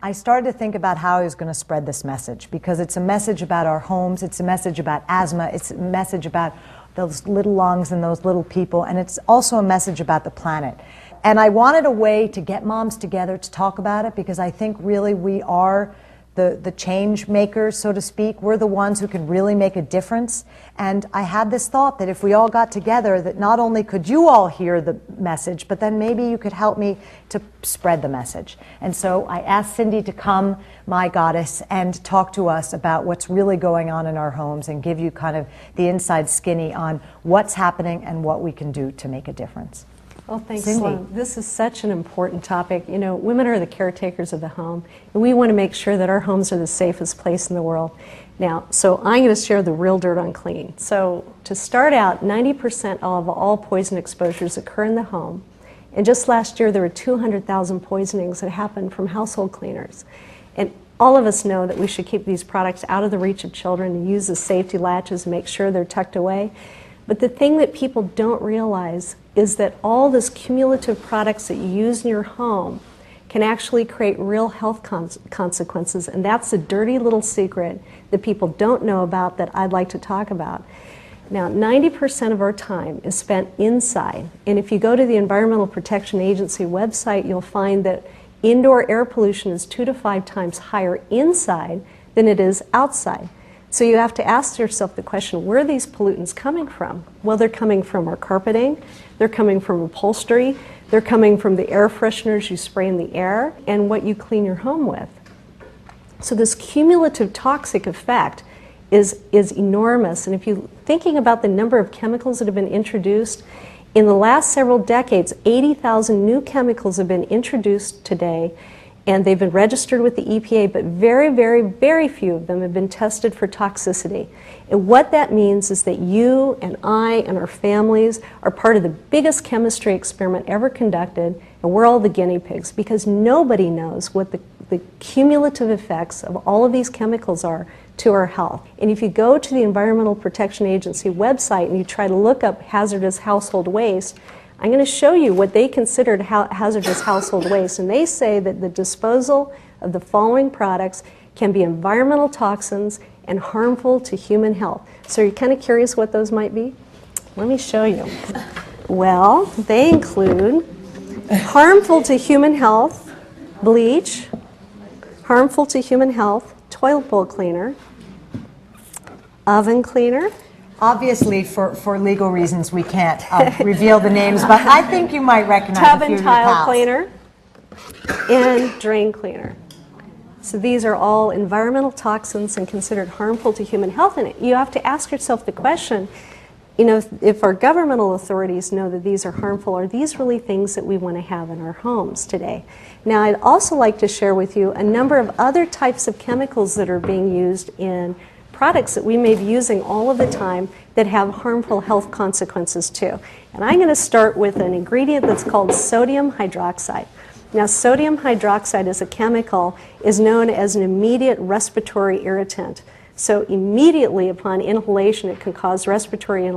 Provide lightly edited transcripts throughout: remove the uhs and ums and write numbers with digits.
I started to think about how I was going to spread this message, because it's a message about our homes, it's a message about asthma, it's a message about those little lungs and those little people, and it's also a message about the planet. And I wanted a way to get moms together to talk about it, because I think really we are the change makers, so to speak. We're the ones who can really make a difference. And I had this thought that if we all got together, that not only could you all hear the message, but then maybe you could help me to spread the message. And so I asked Cindy to come, my goddess, and talk to us about what's really going on in our homes and give you kind of the inside skinny on what's happening and what we can do to make a difference. Well, thanks, Cindy. Sloan. This is such an important topic. You know, women are the caretakers of the home, and we want to make sure that our homes are the safest place in the world. Now, so I'm going to share the real dirt on cleaning. So to start out, 90% of all poison exposures occur in the home. And just last year, there were 200,000 poisonings that happened from household cleaners. And all of us know that we should keep these products out of the reach of children and use the safety latches and make sure they're tucked away. But the thing that people don't realize is that all this cumulative products that you use in your home can actually create real health consequences, and that's the dirty little secret that people don't know about that I'd like to talk about. Now, 90% of our time is spent inside, and if you go to the Environmental Protection Agency website, you'll find that indoor air pollution is 2 to 5 times higher inside than it is outside. So you have to ask yourself the question, where are these pollutants coming from? Well, they're coming from our carpeting, they're coming from upholstery, they're coming from the air fresheners you spray in the air, and what you clean your home with. So this cumulative toxic effect is enormous. And if you're thinking about the number of chemicals that have been introduced, in the last several decades, 80,000 new chemicals have been introduced today, and they've been registered with the EPA, but very, very, very few of them have been tested for toxicity. And what that means is that you and I and our families are part of the biggest chemistry experiment ever conducted, and we're all the guinea pigs, because nobody knows what the cumulative effects of all of these chemicals are to our health. And if you go to the Environmental Protection Agency website and you try to look up hazardous household waste, I'm going to show you what they considered hazardous household waste, and they say that the disposal of the following products can be environmental toxins and harmful to human health. So you're kind of curious what those might be? Let me show you. Well, they include harmful to human health, bleach, harmful to human health, toilet bowl cleaner, oven cleaner. Obviously, for legal reasons, we can't reveal the names, but I think you might recognize Tub a few and of your tile pals. cleaner, and drain cleaner. So these are all environmental toxins and considered harmful to human health. And you have to ask yourself the question, you know, if our governmental authorities know that these are harmful, are these really things that we want to have in our homes today? Now, I'd also like to share with you a number of other types of chemicals that are being used in products that we may be using all of the time that have harmful health consequences too. And I'm going to start with an ingredient that's called sodium hydroxide. Now, sodium hydroxide as a chemical is known as an immediate respiratory irritant. So immediately upon inhalation, it can cause respiratory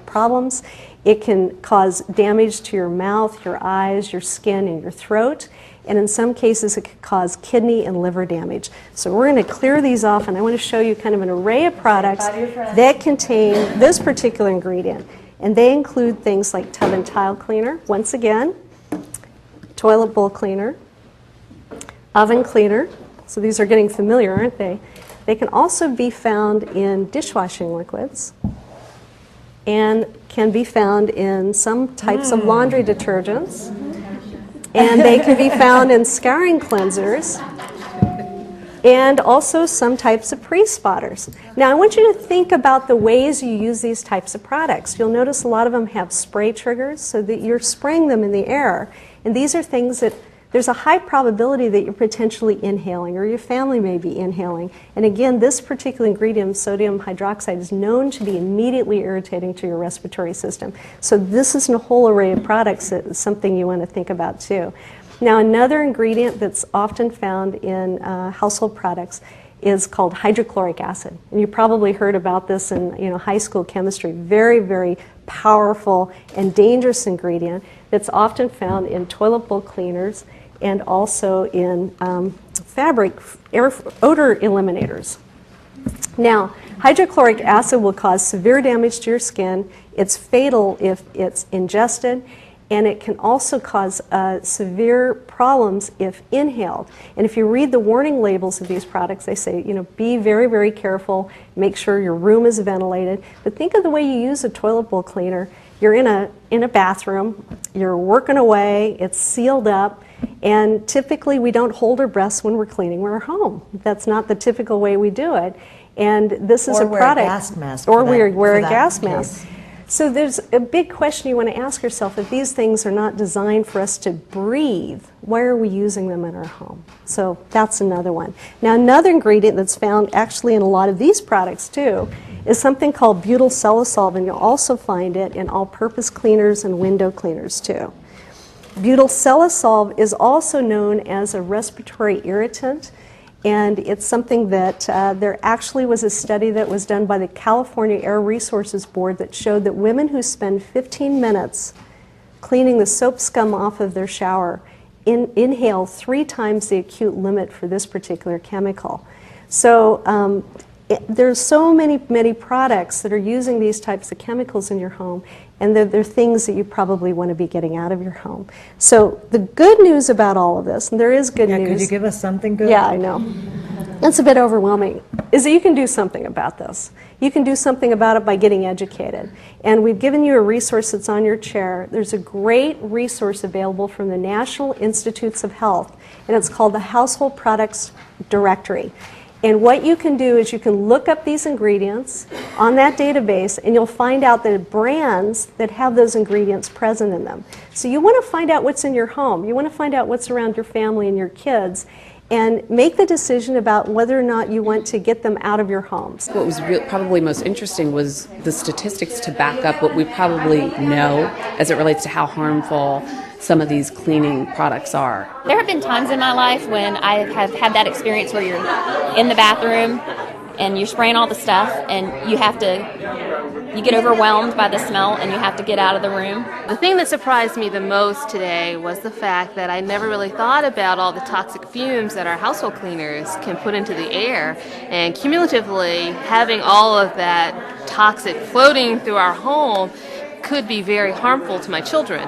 problems. It can cause damage to your mouth, your eyes, your skin, and your throat. And in some cases, it could cause kidney and liver damage. So we're going to clear these off, and I want to show you kind of an array of products that contain this particular ingredient. And they include things like tub and tile cleaner, once again, toilet bowl cleaner, oven cleaner. So these are getting familiar, aren't they? They can also be found in dishwashing liquids and can be found in some types of laundry detergents. And they can be found in scouring cleansers and also some types of pre-spotters. Now, I want you to think about the ways you use these types of products. You'll notice a lot of them have spray triggers so that you're spraying them in the air. And these are things that there's a high probability that you're potentially inhaling or your family may be inhaling. And again, this particular ingredient, sodium hydroxide, is known to be immediately irritating to your respiratory system. So this is a whole array of products that is something you want to think about too. Now, another ingredient that's often found in household products is called hydrochloric acid. And you probably heard about this in high school chemistry. Very, very powerful and dangerous ingredient that's often found in toilet bowl cleaners and also in fabric odor eliminators. Now, hydrochloric acid will cause severe damage to your skin. It's fatal if it's ingested, and it can also cause severe problems if inhaled. And if you read the warning labels of these products, they say, you know, be very, very careful, make sure your room is ventilated. But think of the way you use a toilet bowl cleaner. You're in a bathroom, you're working away, it's sealed up, and typically we don't hold our breaths when we're cleaning our home. That's not the typical way we do it. And this is a product. Or wear a gas mask. Or wear a gas mask. So there's a big question you want to ask yourself. If these things are not designed for us to breathe, why are we using them in our home? So that's another one. Now, another ingredient that's found actually in a lot of these products too is something called butyl salicylic, and you'll also find it in all-purpose cleaners and window cleaners too. Butyl salicylic is also known as a respiratory irritant, and it's something that there actually was a study that was done by the California Air Resources Board that showed that women who spend 15 minutes cleaning the soap scum off of their shower inhale 3 times the acute limit for this particular chemical. So there's so many products that are using these types of chemicals in your home, and they're things that you probably want to be getting out of your home. So the good news about all of this, and there is good news. Could you give us something good? Yeah, I know. That's a bit overwhelming, is that you can do something about this. You can do something about it by getting educated. And we've given you a resource that's on your chair. There's a great resource available from the National Institutes of Health, and it's called the Household Products Directory. And what you can do is you can look up these ingredients on that database, and you'll find out that brands that have those ingredients present in them. So you want to find out what's in your home. You want to find out what's around your family and your kids, and make the decision about whether or not you want to get them out of your homes. What was probably most interesting was the statistics to back up what we probably know as it relates to how harmful some of these cleaning products are. There have been times in my life when I have had that experience where you're in the bathroom and you're spraying all the stuff and you get overwhelmed by the smell and you have to get out of the room. The thing that surprised me the most today was the fact that I never really thought about all the toxic fumes that our household cleaners can put into the air, and cumulatively having all of that toxic floating through our home could be very harmful to my children.